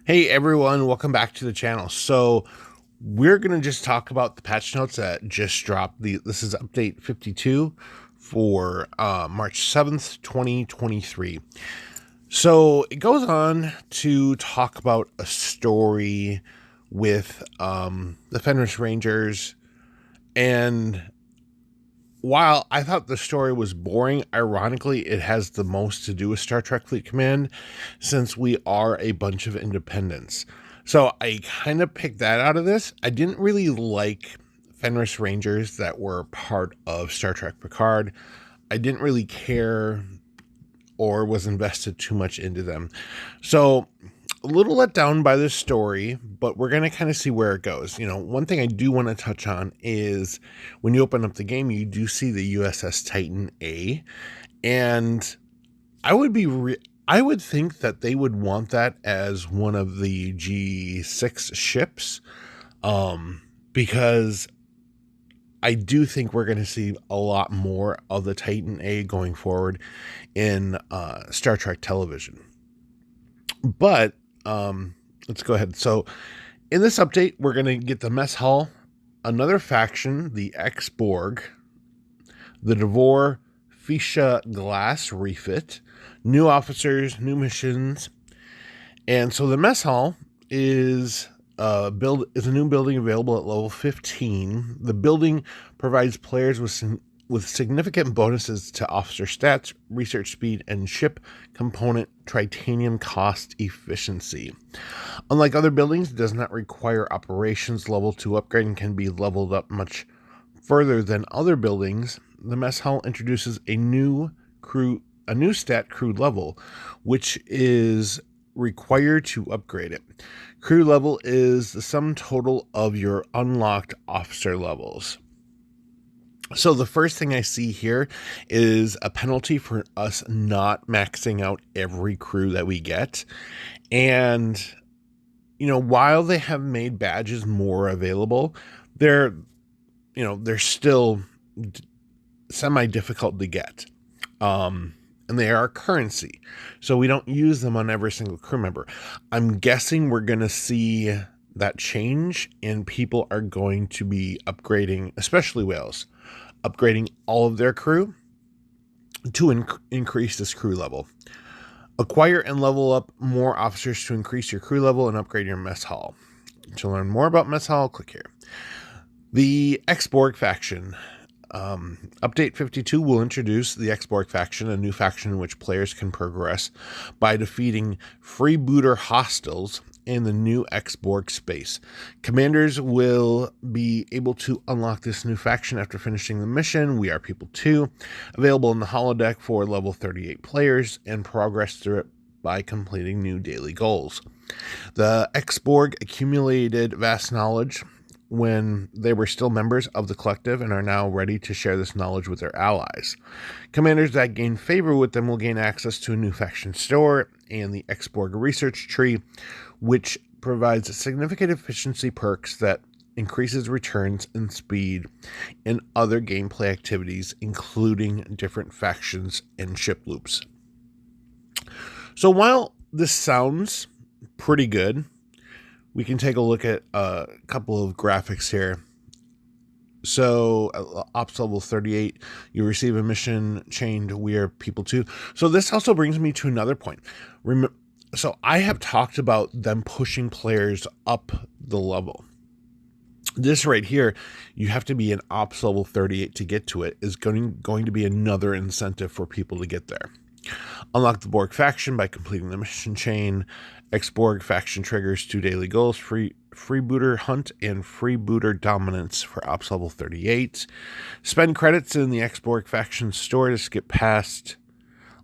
Hey everyone, welcome back to the channel. So we're gonna just talk about the patch notes that just dropped. This is update 52 for March 7th, 2023. So it goes on to talk about a story with the Fenris Rangers, and while I thought the story was boring, ironically, it has the most to do with Star Trek Fleet Command since we are a bunch of independents. So I kind of picked that out of this. I didn't really like Fenris Rangers that were part of Star Trek Picard. I didn't really care or was invested too much into them. So a little let down by this story, but we're going to kind of see where it goes. You know, one thing I do want to touch on is when you open up the game, you do see the USS Titan A, and I would be I would think that they would want that as one of the G6 ships, because I do think we're going to see a lot more of the Titan A going forward in Star Trek television. But let's go ahead. So in this update, we're going to get the mess hall, another faction, the X-Borg, the Devore Fisha Glass refit, new officers, new missions. And so the mess hall is a new building available at level 15. The building provides players with significant bonuses to officer stats, research speed, and ship component titanium cost efficiency. Unlike other buildings, it does not require operations level 2 upgrade and can be leveled up much further than other buildings. The mess hall introduces a new stat crew level, which is required to upgrade it. Crew level is the sum total of your unlocked officer levels. So the first thing I see here is a penalty for us not maxing out every crew that we get. And, you know, while they have made badges more available, they're still semi-difficult to get. And they are currency. So we don't use them on every single crew member. I'm guessing we're going to see that change, and people are going to be upgrading, especially whales, upgrading all of their crew to increase this crew level. Acquire and level up more officers to increase your crew level and upgrade your mess hall. To learn more about mess hall, click here. The X-Borg faction. Update 52 will introduce the X-Borg faction, a new faction in which players can progress by defeating freebooter hostiles in the new X-Borg space. Commanders will be able to unlock this new faction after finishing the mission, We Are People 2, available in the holodeck for level 38 players, and progress through it by completing new daily goals. The X-Borg accumulated vast knowledge when they were still members of the collective and are now ready to share this knowledge with their allies. Commanders that gain favor with them will gain access to a new faction store and the X-Borg research tree, which provides significant efficiency perks that increases returns and speed in other gameplay activities, including different factions and ship loops. So while this sounds pretty good, we can take a look at a couple of graphics here. So, Ops level 38, you receive a mission chained We Are People 2. So this also brings me to another point. So I have talked about them pushing players up the level. This right here, you have to be an Ops level 38 to get to it, is going to be another incentive for people to get there. Unlock the Borg faction by completing the mission chain. X-Borg faction triggers 2 daily goals, freebooter hunt and freebooter dominance for Ops level 38. Spend credits in the X-Borg faction store to skip past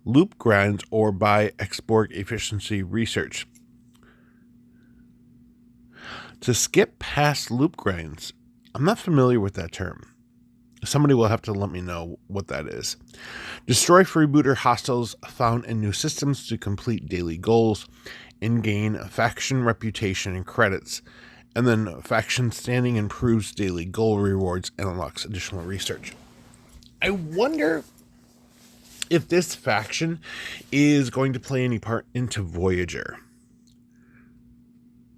loop grinds or buy X-Borg efficiency research. To skip past loop grinds, I'm not familiar with that term. Somebody will have to let me know what that is. Destroy freebooter hostiles found in new systems to complete daily goals and gain faction reputation and credits. And then faction standing improves daily goal rewards and unlocks additional research. I wonder if this faction is going to play any part into Voyager.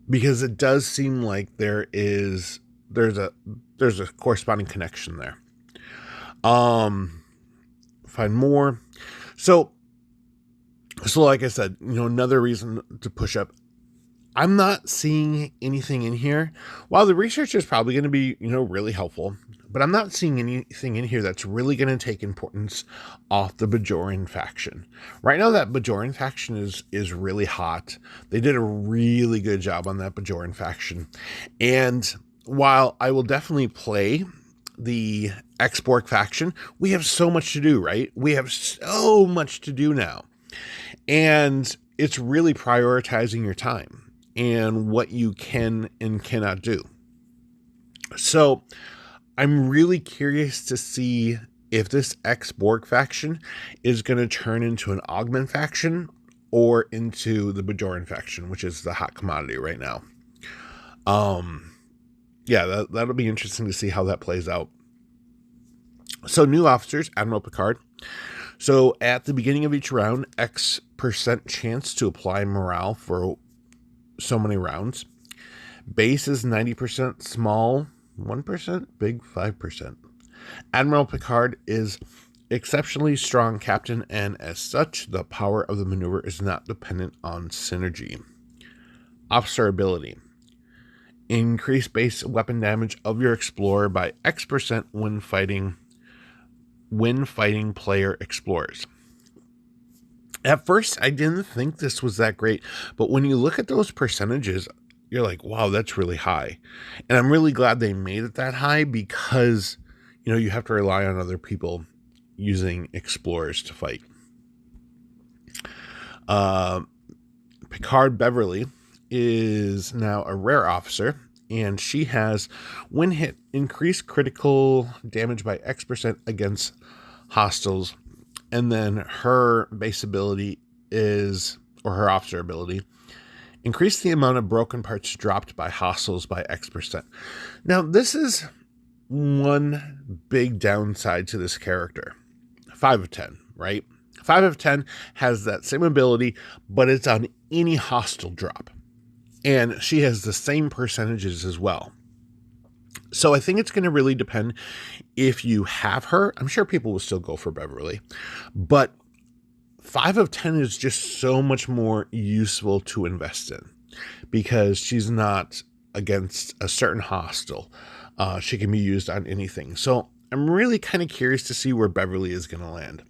because it does seem like there's a corresponding connection there. Find more. So like I said, another reason to push up. I'm not seeing anything in here. While the research is probably going to be, really helpful, but I'm not seeing anything in here that's really going to take importance off the Bajoran faction. Right now, that Bajoran faction is really hot. They did a really good job on that Bajoran faction. And while I will definitely play the X-Borg faction, we have so much to do, right? We have so much to do now. And it's really prioritizing your time and what you can and cannot do. So I'm really curious to see if this X-Borg faction is going to turn into an Augment faction or into the Bajoran faction, which is the hot commodity right now. Yeah, that'll be interesting to see how that plays out. So new officers, Admiral Picard. So at the beginning of each round, X% chance to apply morale for so many rounds. Base is 90%, small 1%, big 5%. Admiral Picard is exceptionally strong captain, and as such, the power of the maneuver is not dependent on synergy. Officer ability. Increase base weapon damage of your explorer by X% when fighting player explorers. At first, I didn't think this was that great, but when you look at those percentages, you're like, wow, that's really high. And I'm really glad they made it that high because, you have to rely on other people using explorers to fight. Picard Beverly is now a rare officer, and she has, when hit, increased critical damage by X% against hostiles. And then her base ability or her officer ability, increase the amount of broken parts dropped by hostiles by X%. Now, this is one big downside to this character. 5 of 10, right? 5 of 10 has that same ability, but it's on any hostile drop. And she has the same percentages as well. So I think it's going to really depend if you have her. I'm sure people will still go for Beverly, but 5 of 10 is just so much more useful to invest in because she's not against a certain hostile. She can be used on anything. So I'm really kind of curious to see where Beverly is going to land.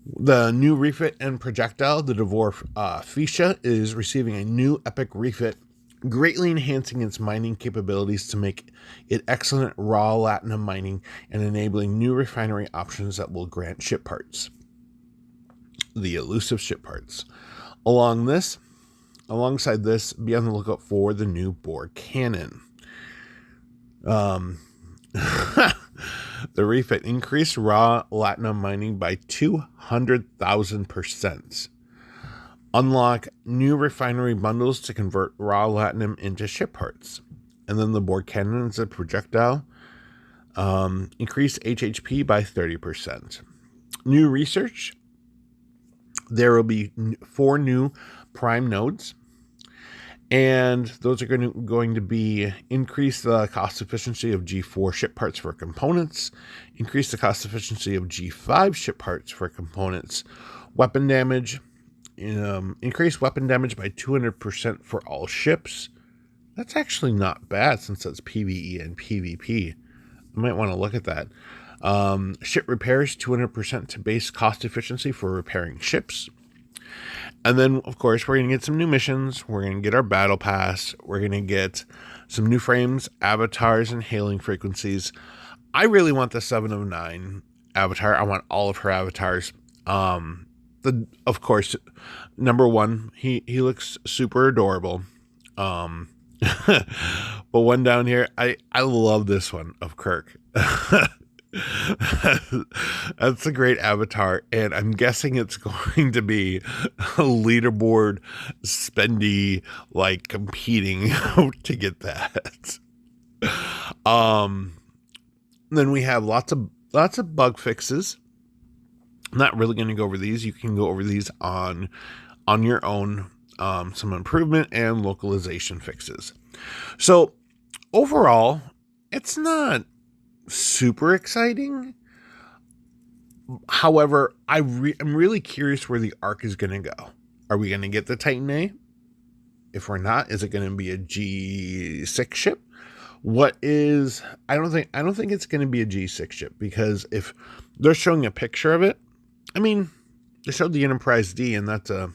The new refit and projectile, the Devore Fisha, is receiving a new epic refit, greatly enhancing its mining capabilities to make it excellent raw latinum mining and enabling new refinery options that will grant ship parts. The elusive ship parts. Alongside this, be on the lookout for the new Borg cannon. The refit increased raw latinum mining by 200,000%. Unlock new refinery bundles to convert raw latinum into ship parts. And then the Borg cannon is a projectile. Increase HHP by 30%. New research. There will be 4 new prime nodes. And those are going to be increase the cost efficiency of G4 ship parts for components, increase the cost efficiency of G5 ship parts for components, weapon damage, increase weapon damage by 200% for all ships. That's actually not bad since that's PvE and PvP. I might want to look at that. Ship repairs, 200% to base cost efficiency for repairing ships. And then, of course, we're going to get some new missions. We're going to get our battle pass. We're going to get some new frames, avatars, and hailing frequencies. I really want the 7 of 9 avatar. I want all of her avatars. Of course, number 1, he looks super adorable. But one down here, I love this one of Kirk. That's a great avatar, and I'm guessing it's going to be a leaderboard spendy, like competing to get that. Then we have lots of bug fixes. I'm not really going to go over these. You can go over these on your own. some improvement and localization fixes. So overall, it's not super exciting. However, I'm really curious where the Ark is going to go. Are we going to get the Titan A? If we're not, is it going to be a G6 ship? I don't think it's going to be a G6 ship, because if they're showing a picture of it, I mean, they showed the Enterprise D, and that's a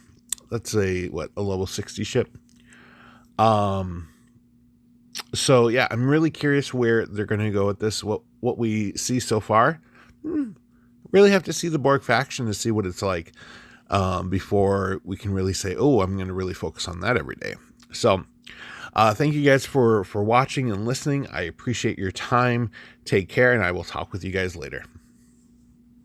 level 60 ship. So yeah, I'm really curious where they're going to go with this. What we see so far, really have to see the Borg faction to see what it's like, before we can really say, oh, I'm going to really focus on that every day. So, thank you guys for watching and listening. I appreciate your time. Take care, and I will talk with you guys later.